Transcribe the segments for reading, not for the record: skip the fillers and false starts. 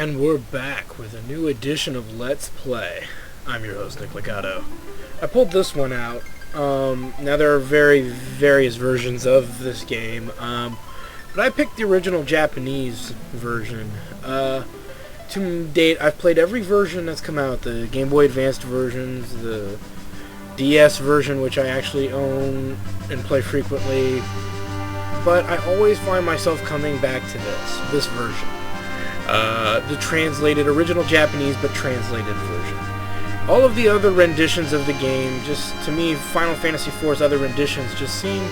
And we're back with a new edition of Let's Play. I'm your host, Nick Legato. I pulled this one out. Now there are various versions of this game, but I picked the original Japanese version. To date, I've played every version that's come out, the Game Boy Advanced versions, the DS version, which I actually own and play frequently, but I always find myself coming back to this version. The translated, original Japanese, but translated version. All of the other renditions of the game, just, to me, Final Fantasy IV's other renditions just seem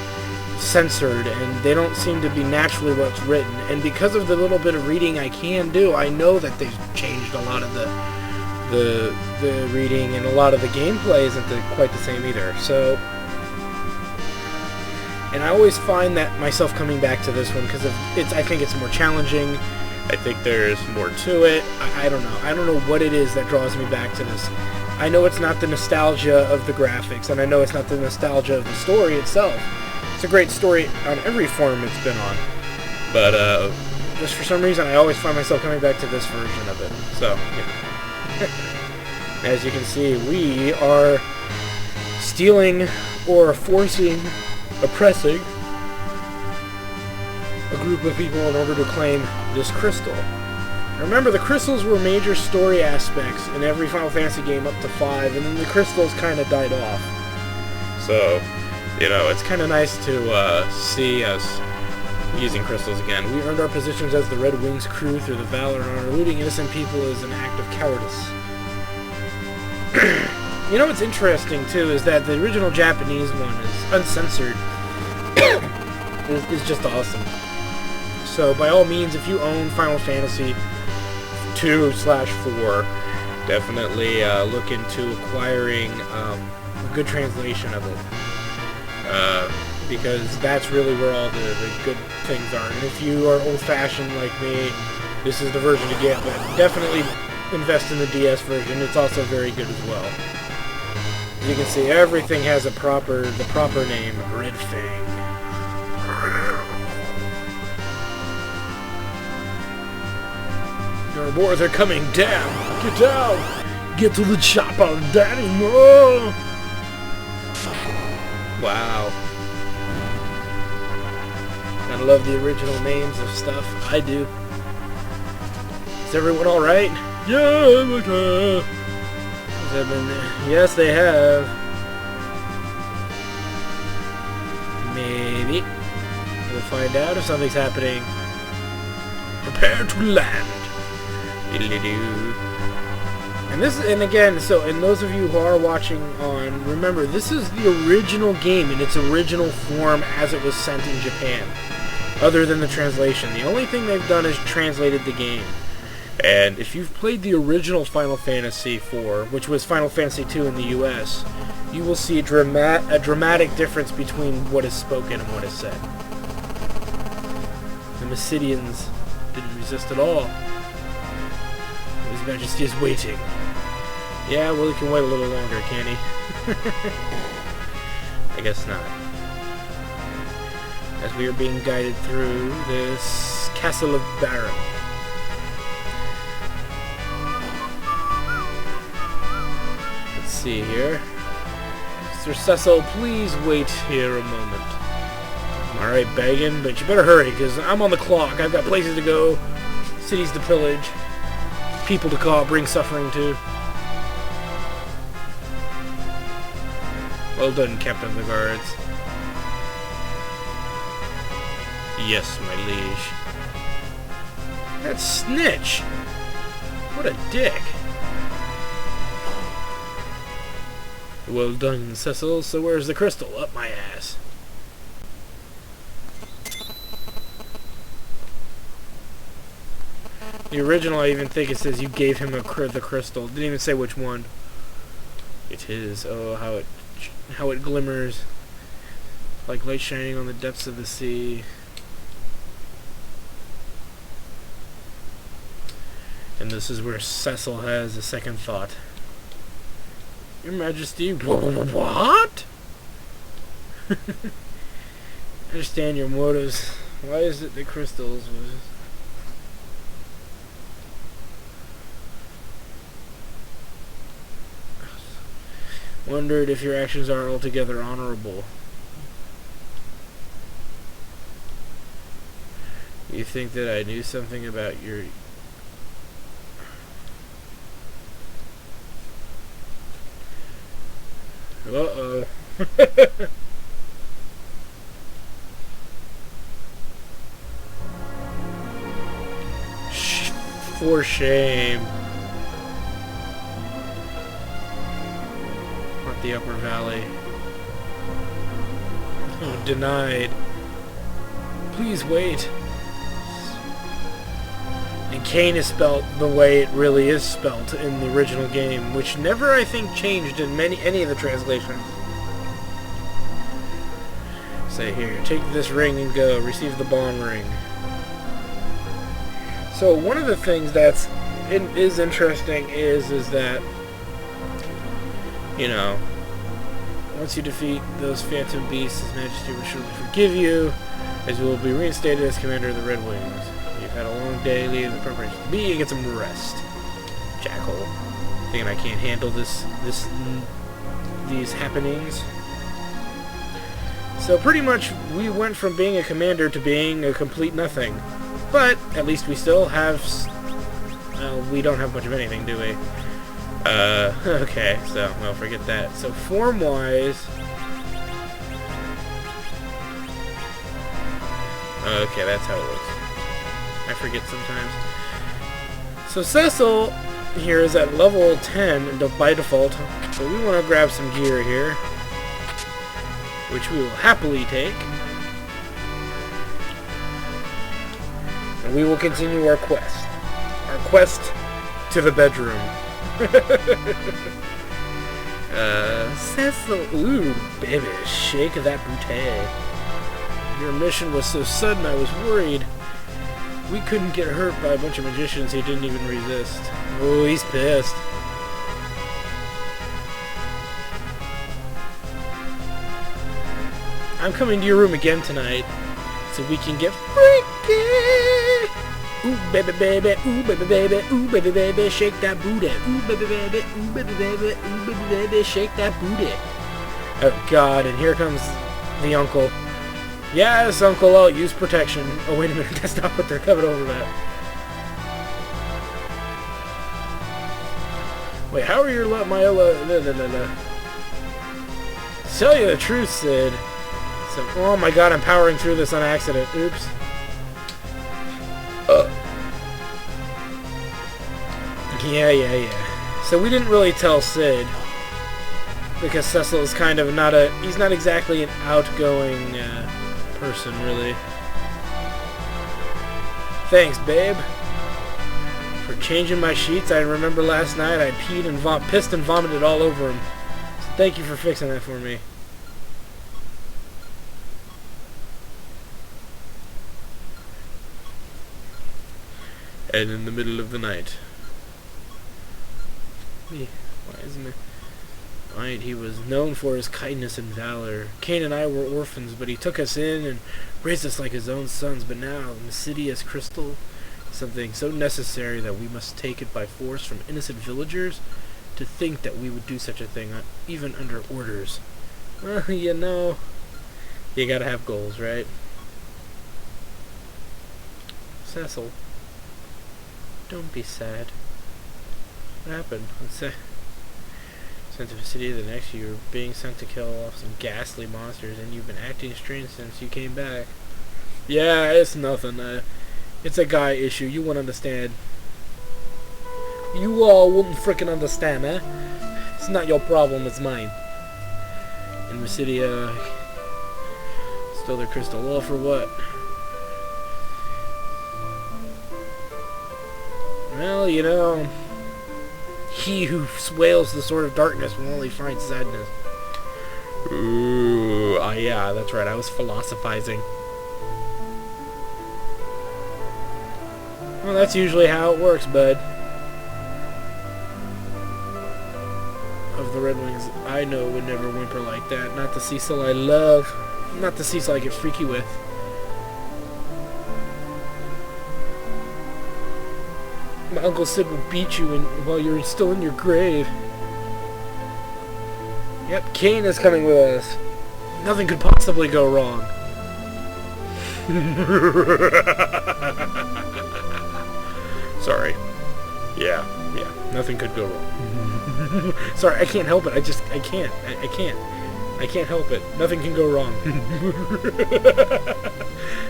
censored, and they don't seem to be naturally what's written. And because of the little bit of reading I can do, I know that they've changed a lot of the reading, and a lot of the gameplay isn't quite the same either. So, and I always find that myself coming back to this one because I think it's more challenging. I think there's more to it. I don't know. I don't know what it is that draws me back to this. I know it's not the nostalgia of the graphics, and I know it's not the nostalgia of the story itself. It's a great story on every form it's been on. But, just for some reason, I always find myself coming back to this version of it. So, yeah. As you can see, we are stealing or oppressing a group of people in order to claim this crystal. Now remember, the crystals were major story aspects in every Final Fantasy game up to 5, and then the crystals kind of died off. So, you know, it's kind of nice to see us using crystals again. We earned our positions as the Red Wings crew through the valor and honor. Looting innocent people is an act of cowardice. You know what's interesting, too, is that the original Japanese one is uncensored. is just awesome. So, by all means, if you own Final Fantasy 2/4, definitely look into acquiring a good translation of it. Because that's really where all the good things are. And if you are old-fashioned like me, this is the version to get, but definitely invest in the DS version. It's also very good as well. As you can see, everything has the proper name, Red Fang. Our wars are coming down. Get down. Get to the chopper, Daddy. No. Wow. I love the original names of stuff. I do. Is everyone all right? Yeah, yes, they have. Maybe. We'll find out if something's happening. Prepare to land. And again, and those of you who are watching on, remember, this is the original game in its original form as it was sent in Japan, other than the translation. The only thing they've done is translated the game. And if you've played the original Final Fantasy IV, which was Final Fantasy II in the US, you will see a dramatic difference between what is spoken and what is said. The Mysidians didn't resist at all. His Majesty is waiting. Yeah, well, he can wait a little longer, can he? I guess not. As we are being guided through this Castle of Baron. Let's see here. Sir Cecil, please wait here a moment. Alright, begging, but you better hurry, because I'm on the clock. I've got places to go, cities to pillage, people to bring suffering to. Well done, Captain of the Guards. Yes, my liege. That snitch! What a dick! Well done, Cecil. So where's the crystal? Up my ass. The original, I even think it says you gave him the crystal. Didn't even say which one. It is. Oh, how it glimmers like light shining on the depths of the sea. And this is where Cecil has a second thought. Your Majesty, what? I understand your motives. Why is it the crystals was... Wondered if your actions are altogether honorable. You think that I knew something about your... Uh-oh. For shame. Not the upper valley. Oh, denied. Please wait. And Cain is spelt the way it really is spelt in the original game, which never, I think, changed in any of the translations. Say here, take this ring and go. Receive the bond ring. So one of the things that's is interesting is that, you know, once you defeat those phantom beasts, His Majesty will surely forgive you, as you will be reinstated as commander of the Red Wings. You've had a long day, leave the preparation to be and get some rest. Jackal, thinking I can't handle these happenings. So pretty much we went from being a commander to being a complete nothing. But at least we still have... Well, we don't have much of anything, do we? Okay, so, well, forget that. So, form-wise... Okay, that's how it looks. I forget sometimes. So, Cecil here is at level 10 by default. So, we want to grab some gear here, which we will happily take. And we will continue our quest. Our quest to the bedroom. Cecil, ooh, baby, shake that booty. Your mission was so sudden I was worried we couldn't get hurt by a bunch of magicians he didn't even resist. Oh, he's pissed. I'm coming to your room again tonight so we can get freaky. Ooh, baby, baby, ooh, baby, baby, ooh, baby, baby, shake that booty. Ooh, baby, baby, ooh, baby, baby, ooh, baby, baby, shake that booty. Oh, God, and here comes the uncle. Yes, Uncle, I'll use protection. Oh, wait a minute, that's not what they're coming over that. Wait, how are your Tell you the truth, Sid. So, oh my God, I'm powering through this on accident. Oops. Yeah. So we didn't really tell Sid, because Cecil is kind of he's not exactly an outgoing person, really. Thanks, babe. For changing my sheets. I remember last night I peed and pissed and vomited all over him. So thank you for fixing that for me. And in the middle of the night. Why isn't it? Right, he was known for his kindness and valor. Cain and I were orphans, but he took us in and raised us like his own sons. But now, in the city as crystal, something so necessary that we must take it by force from innocent villagers. To think that we would do such a thing, even under orders. Well, you know, you gotta have goals, right? Cecil, don't be sad. What happened? Let's say. Sent to the city the next year, being sent to kill off some ghastly monsters, and you've been acting strange since you came back. Yeah, it's nothing. It's a guy issue. You won't understand. You all wouldn't frickin' understand, eh? It's not your problem, it's mine. In Mysidia, stole their crystal. Well, for what? Well, you know, he who wields the sword of darkness will only find sadness. Ooh, yeah, that's right. I was philosophizing. Well, that's usually how it works, bud. Of the Red Wings, I know would never whimper like that. Not the Cecil I love. Not the Cecil I get freaky with. My Uncle Sid will beat you while you're still in your grave. Yep, Kane is coming with us. Nothing could possibly go wrong. Sorry. Yeah. Nothing could go wrong. Sorry, I can't help it. I can't. I can't help it. Nothing can go wrong.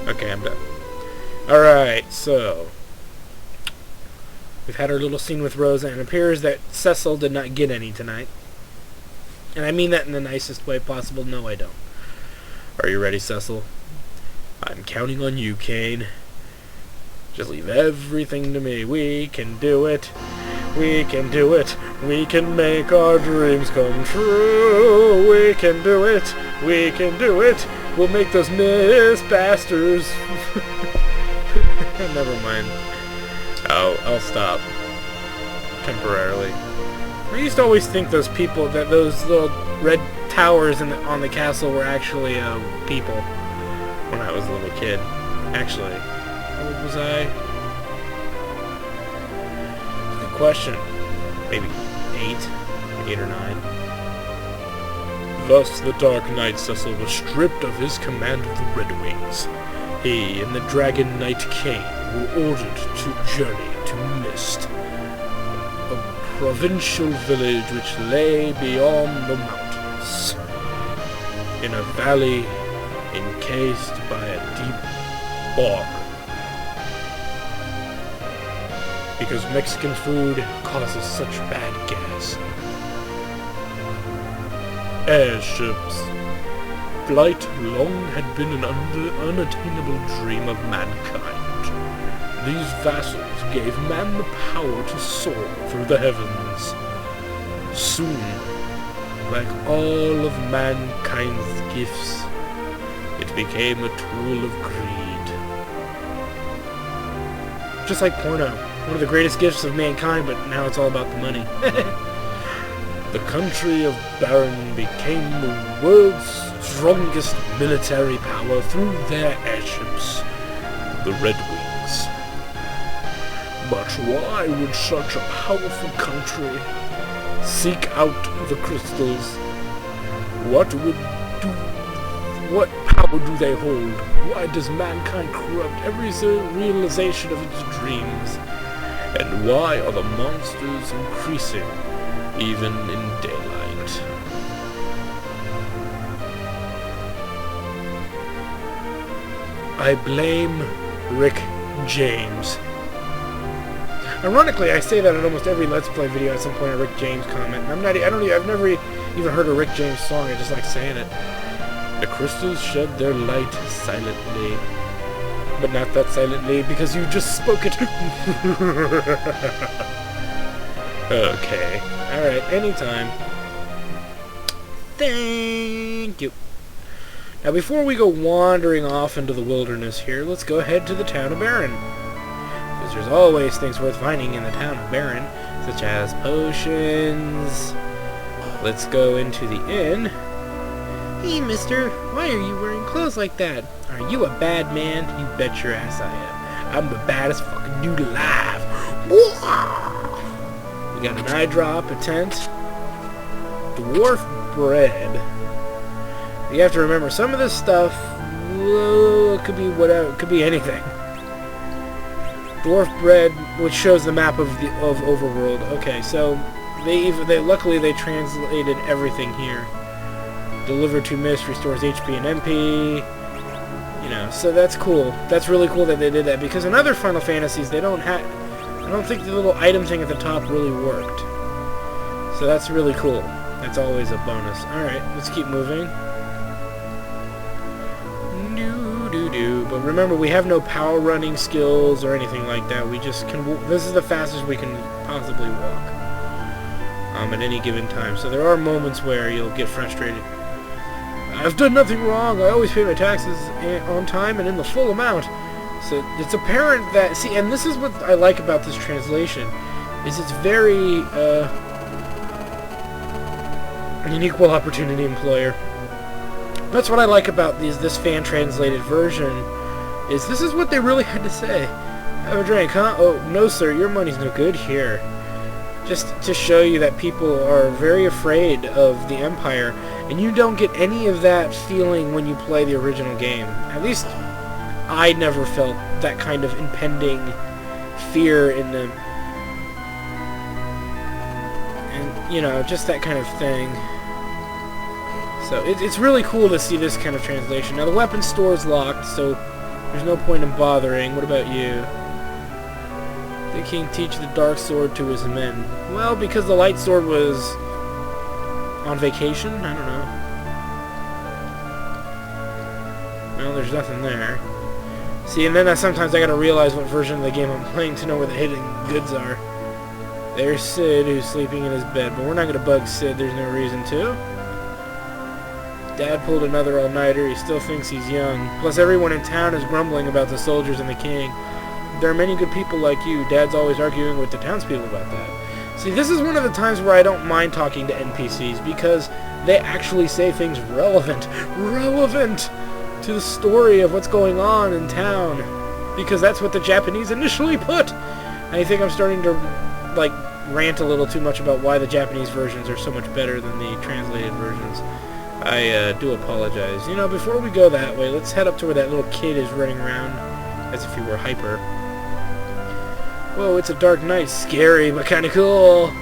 Okay, I'm done. Alright, so we've had our little scene with Rosa, and it appears that Cecil did not get any tonight. And I mean that in the nicest way possible. No, I don't. Are you ready, Cecil? I'm counting on you, Kane. Just leave everything to me. We can do it. We can do it. We can make our dreams come true. We can do it. We can do it. We'll make those Mythbusters. Never mind. I'll stop. Temporarily. I used to always think those people, that those little red towers on the castle were actually people when I was a little kid. Actually, how old was I? Good question. Maybe 8 or 9. Thus the Dark Knight Cecil was stripped of his command of the Red Wings. He and the Dragon Knight Kane were ordered to journey to Mist, a provincial village which lay beyond the mountains, in a valley encased by a deep bog. Because Mexican food causes such bad gas. Airships. Flight long had been an unattainable dream of mankind. These vassals gave man the power to soar through the heavens. Soon, like all of mankind's gifts, it became a tool of greed. Just like porno. One of the greatest gifts of mankind, but now it's all about the money. The country of Baron became the world's strongest military power through their airships, the Red Wings. But why would such a powerful country seek out the crystals? What power do they hold? Why does mankind corrupt every realization of its dreams? And why are the monsters increasing, even in daylight? I blame Rick James. Ironically, I say that in almost every Let's Play video at some point, a Rick James comment. I've never even heard a Rick James song. I just like saying it. The crystals shed their light silently. But not that silently, because you just spoke it. Okay. Alright, anytime. Thank you. Now, before we go wandering off into the wilderness here, let's go ahead to the town of Baron. Because there's always things worth finding in the town of Baron, such as potions. Let's go into the inn. Hey, mister, why are you wearing clothes like that? Are you a bad man? You bet your ass I am. I'm the baddest fucking dude alive. We got an eye drop, a tent, dwarf bread. You have to remember, some of this stuff, it could be whatever, it could be anything. Dwarf bread, which shows the map of Overworld. Okay, so luckily they translated everything here. Delivered to Mist, restores HP and MP. You know, so that's cool. That's really cool that they did that, because in other Final Fantasies I don't think the little item thing at the top really worked. So that's really cool. That's always a bonus. Alright, let's keep moving. But remember, we have no power running skills or anything like that. We just can. This is the fastest we can possibly walk at any given time. So there are moments where you'll get frustrated. I've done nothing wrong. I always pay my taxes on time and in the full amount. So it's apparent that, see, and this is what I like about this translation, is it's very an equal opportunity employer. That's what I like about this fan-translated version, is this is what they really had to say. Have a drink, huh? Oh, no, sir, your money's no good. Here. just to show you that people are very afraid of the Empire, and you don't get any of that feeling when you play the original game. At least I never felt that kind of impending fear in them. And, you know, just that kind of thing. So it's really cool to see this kind of translation. Now the weapon store is locked, so there's no point in bothering. What about you? The king teach the dark sword to his men. Well, because the light sword was on vacation? I don't know. Well, there's nothing there. See, and then sometimes I gotta realize what version of the game I'm playing to know where the hidden goods are. There's Sid, who's sleeping in his bed, but we're not gonna bug Sid, there's no reason to. Dad pulled another all-nighter, he still thinks he's young. Plus everyone in town is grumbling about the soldiers and the king. There are many good people like you. Dad's always arguing with the townspeople about that. See, this is one of the times where I don't mind talking to NPCs, because they actually say things relevant to the story of what's going on in town. Because that's what the Japanese initially put. I think I'm starting to, like, rant a little too much about why the Japanese versions are so much better than the translated versions. I do apologize. You know, before we go that way, let's head up to where that little kid is running around as if he were hyper. Whoa, it's a dark night. Scary, but kind of cool.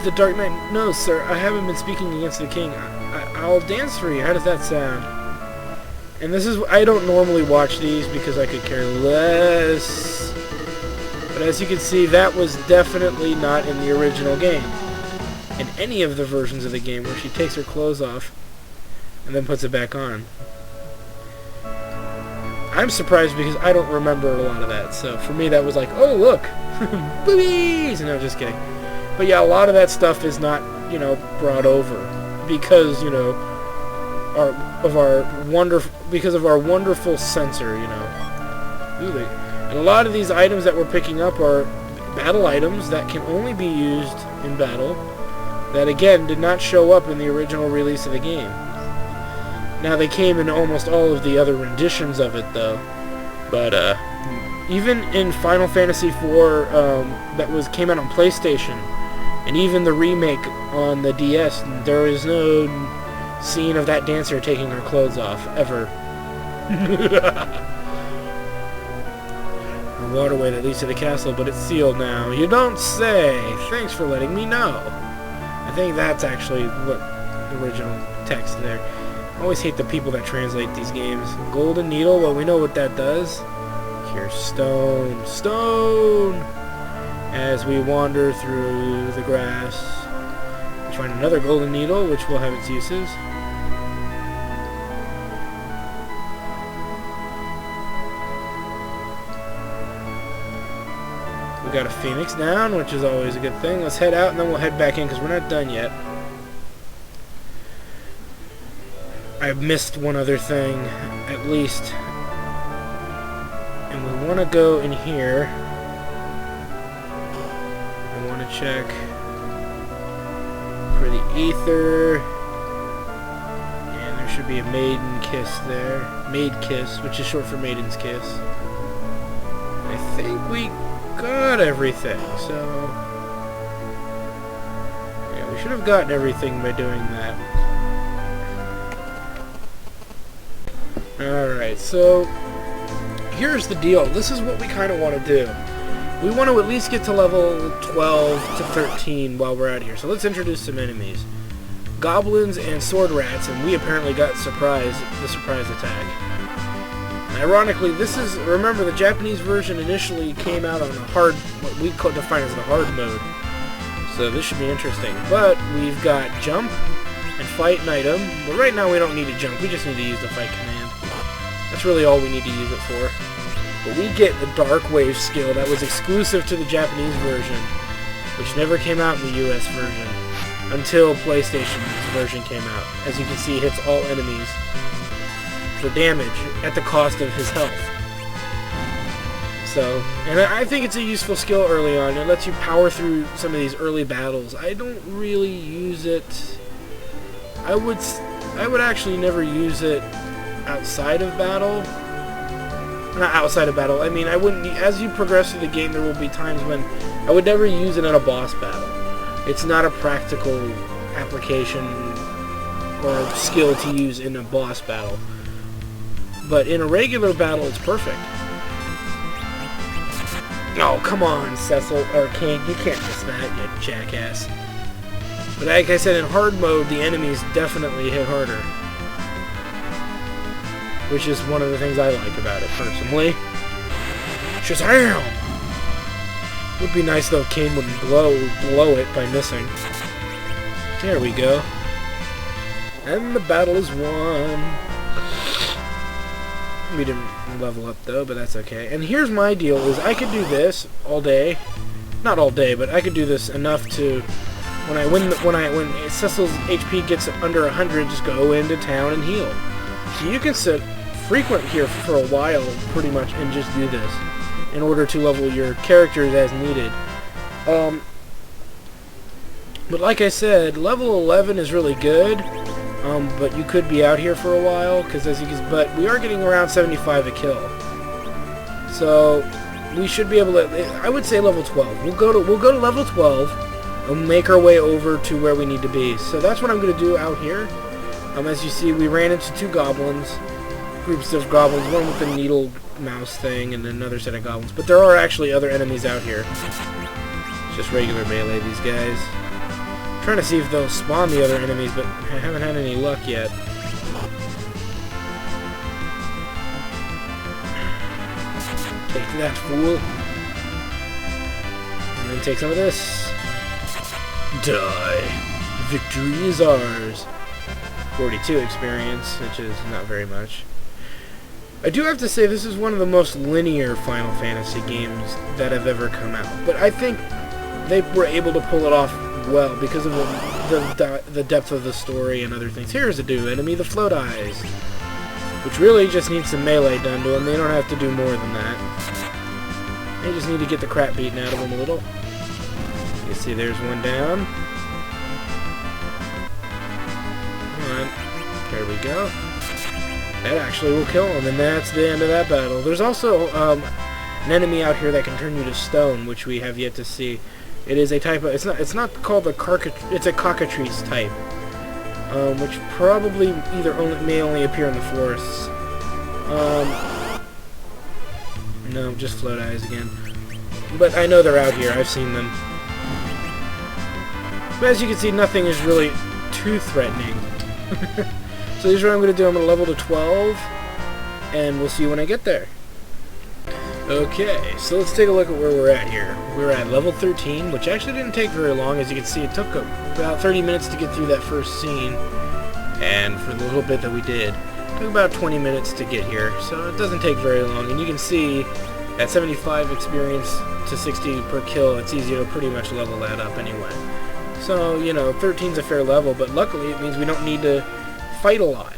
The Dark Knight. No, sir, I haven't been speaking against the king. I'll dance for you. How does that sound? And this is... I don't normally watch these because I could care less. But as you can see, that was definitely not in the original game. In any of the versions of the game where she takes her clothes off and then puts it back on. I'm surprised because I don't remember a lot of that. So for me that was like, oh look, boobies! No, just kidding. But yeah, a lot of that stuff is not, you know, brought over because, you know, because of our wonderful censor, you know. And a lot of these items that we're picking up are battle items that can only be used in battle. That again did not show up in the original release of the game. Now they came in almost all of the other renditions of it though. But even in Final Fantasy IV that came out on PlayStation, and even the remake on the DS, there is no scene of that dancer taking her clothes off ever. A waterway that leads to the castle, but it's sealed now. You don't say. Thanks for letting me know. I think that's actually what the original text there. I always hate the people that translate these games. Golden Needle, well, we know what that does. Here's stone. Stone! As we wander through the grass, we find another Golden Needle, which will have its uses. We got a Phoenix down, which is always a good thing. Let's head out and then we'll head back in because we're not done yet. I missed one other thing, at least. And we want to go in here. I want to check for the ether. And there should be a maiden kiss there. Maid kiss, which is short for maiden's kiss. I think we got everything, so yeah, we should have gotten everything by doing that. Alright, so here's the deal. This is what we kind of want to do. We want to at least get to level 12 to 13 while we're out here. So let's introduce some enemies. Goblins and sword rats, and we apparently got the surprise attack. Ironically, this is, remember, the Japanese version initially came out on a hard, what we could define as the hard mode. So this should be interesting. But we've got jump and fight and item. But right now we don't need to jump, we just need to use the fight command. That's really all we need to use it for. But we get the Dark Wave skill that was exclusive to the Japanese version, which never came out in the US version until PlayStation's version came out. As you can see, it hits all enemies for damage at the cost of his health. So, and I think it's a useful skill early on. It lets you power through some of these early battles. I don't really use it. I would actually never use it outside of battle. not outside of battle. I mean, I wouldn't. As you progress through the game, there will be times when I would never use it in a boss battle. It's not a practical application or skill to use in a boss battle. But in a regular battle, it's perfect. Oh, come on, Cecil, or King, you can't miss that, you jackass. But like I said, in hard mode, the enemies definitely hit harder. Which is one of the things I like about it, personally. Shazam! Would be nice though if Kane wouldn't blow it by missing. There we go. And the battle is won. We didn't level up though, but that's okay. And here's my deal: is I could do this all day, not all day, but I could do this enough to when Cecil's HP gets under 100, just go into town and heal. So you can sit frequent here for a while, pretty much, and just do this in order to level your characters as needed. But like I said, level 11 is really good. But you could be out here for a while, because but we are getting around 75 a kill. So we should be able to. I would say level 12. We'll go to level 12 and make our way over to where we need to be. So that's what I'm going to do out here. As you see, we ran into two goblins, groups of goblins, one with the needle mouse thing, and another set of goblins. But there are actually other enemies out here. It's just regular melee, these guys. Trying to see if they'll spawn the other enemies, but I haven't had any luck yet. Take that, fool. And then take some of this. Die. Victory is ours. 42 experience, which is not very much. I do have to say this is one of the most linear Final Fantasy games that have ever come out. But I think they were able to pull it off well because of the depth of the story and other things. Here's a new enemy, the Float Eyes, which really just needs some melee done to them. They don't have to do more than that. They just need to get the crap beaten out of them a little. You see there's one down. Come on. There we go. That actually will kill him, and that's the end of that battle. There's also an enemy out here that can turn you to stone, which we have yet to see. It is a type of, it's not called a it's a cockatrice type, which probably may only appear in the forests. No, just Float Eyes again. But I know they're out here. I've seen them. But as you can see, nothing is really too threatening. So here's what I'm going to do. I'm going to level to 12, and we'll see you when I get there. Okay, so let's take a look at where we're at here. We're at level 13, which actually didn't take very long. As you can see, it took about 30 minutes to get through that first scene, and for the little bit that we did, it took about 20 minutes to get here, so it doesn't take very long. And you can see at 75 experience to 60 per kill, it's easy to pretty much level that up anyway. So, you know, 13's a fair level, but luckily it means we don't need to fight a lot.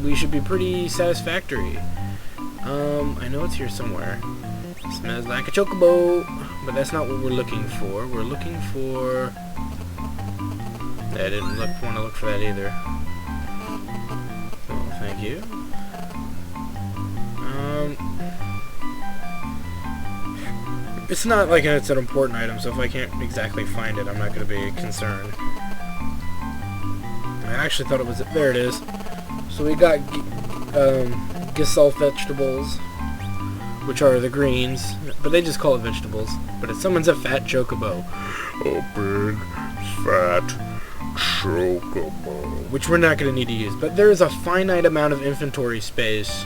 We should be pretty satisfactory. I know it's here somewhere. Smells like a chocobo, but that's not what we're looking for. We're looking for... I didn't want to look for that either. Oh, thank you. It's not like it's an important item, so if I can't exactly find it, I'm not going to be concerned. I actually thought it was... There it is. So we got Giselle vegetables, which are the greens, but they just call it vegetables. But it summons a fat chocobo. A big, fat chocobo. Which we're not going to need to use. But there is a finite amount of inventory space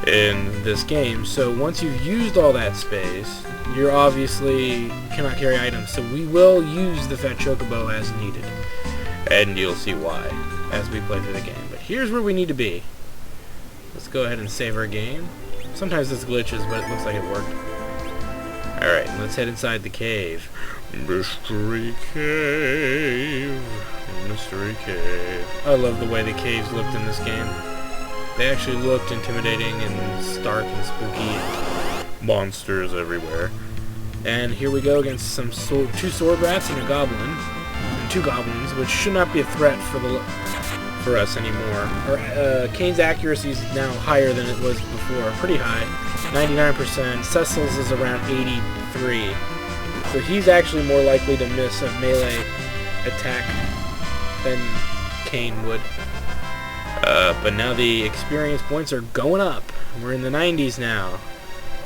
in this game, so once you've used all that space, you obviously cannot carry items. So we will use the fat chocobo as needed. And you'll see why as we play through the game. But here's where we need to be. Let's go ahead and save our game. Sometimes this glitches, but it looks like it worked. Alright, let's head inside the cave. Mystery Cave. Mystery Cave. I love the way the caves looked in this game. They actually looked intimidating and stark and spooky and monsters everywhere. And here we go against some two sword rats and a goblin. And two goblins, which should not be a threat for for us anymore. Kane's accuracy is now higher than it was before, pretty high, 99%. Cecil's is around 83, so he's actually more likely to miss a melee attack than Kane would. But now the experience points are going up. We're in the 90s now.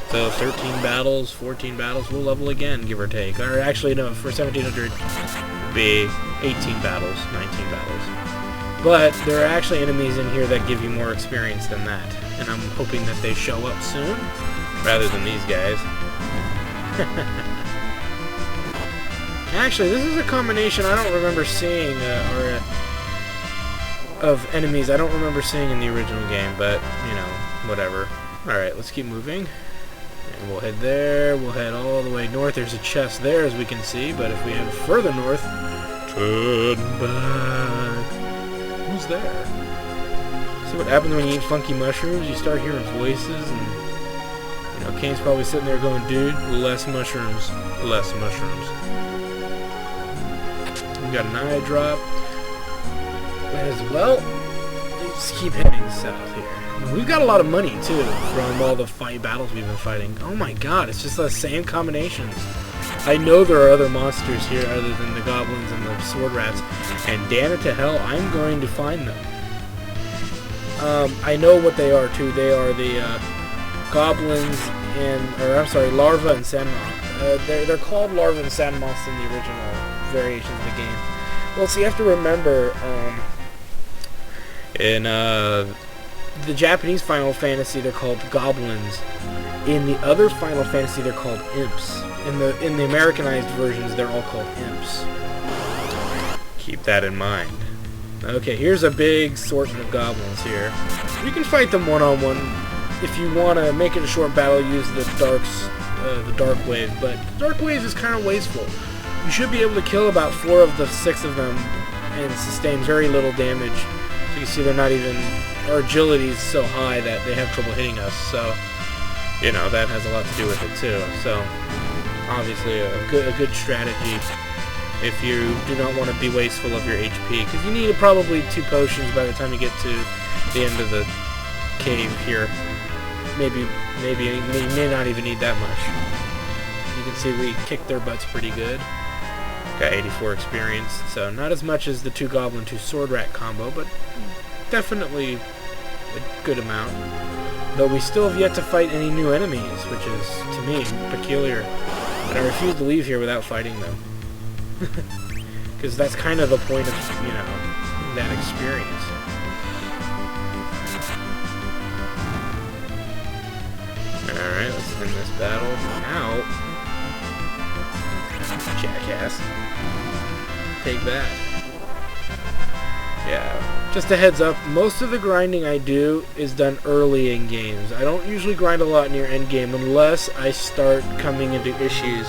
So 13 battles, 14 battles, we'll level again, give or take. Or actually, no, for 1700, it'd be 18 battles, 19 battles. But there are actually enemies in here that give you more experience than that. And I'm hoping that they show up soon, rather than these guys. Actually, this is a combination I don't remember seeing, of enemies I don't remember seeing in the original game, but, you know, whatever. Alright, let's keep moving. And we'll head there, we'll head all the way north. There's a chest there, as we can see, but if we head further north... Turn back. Who's there? See what happens when you eat funky mushrooms? You start hearing voices, and... You know, Kane's probably sitting there going, dude, less mushrooms. Less mushrooms. We got an eye drop. Might as well just keep heading south here. We've got a lot of money, too, from all the battles we've been fighting. Oh my god, it's just the same combinations. I know there are other monsters here other than the goblins and the sword rats, and damn it to hell, I'm going to find them. I know what they are, too. They are the goblins larva and sand moth. They're called larva and sand moths in the original variations of the game. Well, so you have to remember, in the Japanese Final Fantasy, they're called goblins. In the other Final Fantasy, they're called imps. In the Americanized versions, they're all called imps. Keep that in mind. Okay, here's a big assortment of goblins here. You can fight them one-on-one. If you want to make it a short battle, use the Dark Wave. But Dark Wave is kind of wasteful. You should be able to kill about 4 of the 6 of them and sustain very little damage. So you see they're not even... Our agility is so high that they have trouble hitting us, so... You know, that has a lot to do with it, too. So, obviously, a good strategy if you do not want to be wasteful of your HP. Because you need probably 2 potions by the time you get to the end of the cave here. Maybe you may not even need that much. You can see we kicked their butts pretty good. Got 84 experience, so not as much as the 2 goblin, 2 sword rat combo, but definitely a good amount. Though we still have yet to fight any new enemies, which is, to me, peculiar. And I refuse to leave here without fighting them. Because that's kind of the point of, you know, that experience. Alright, let's end this battle. Ow. Jackass. Take that. Yeah. Just a heads up, most of the grinding I do is done early in games. I don't usually grind a lot near end game unless I start coming into issues.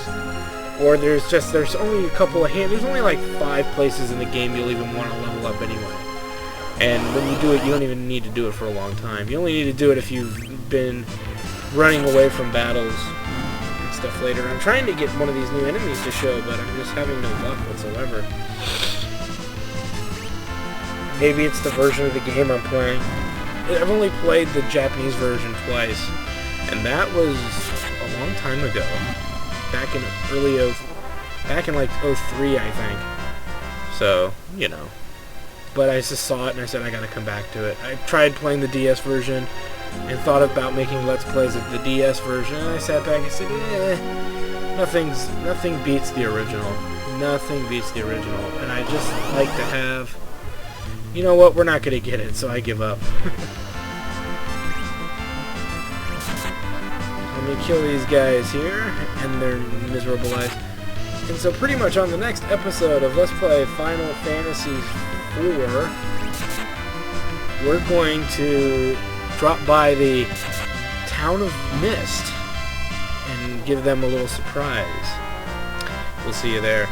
Or there's only a couple of there's only like 5 places in the game you'll even want to level up anyway. And when you do it, you don't even need to do it for a long time. You only need to do it if you've been running away from battles and stuff later. I'm trying to get one of these new enemies to show, but I'm just having no luck whatsoever. Maybe it's the version of the game I'm playing. I've only played the Japanese version twice, and that was a long time ago. Back in like 03, I think. So, you know. But I just saw it and I said I gotta come back to it. I tried playing the DS version and thought about making Let's Plays of the DS version, and I sat back and said, nothing beats the original. Nothing beats the original. And I just like to have... You know what, we're not going to get it, so I give up. Let me kill these guys here, and their miserable lives. And so pretty much on the next episode of Let's Play Final Fantasy IV, we're going to drop by the Town of Mist and give them a little surprise. We'll see you there.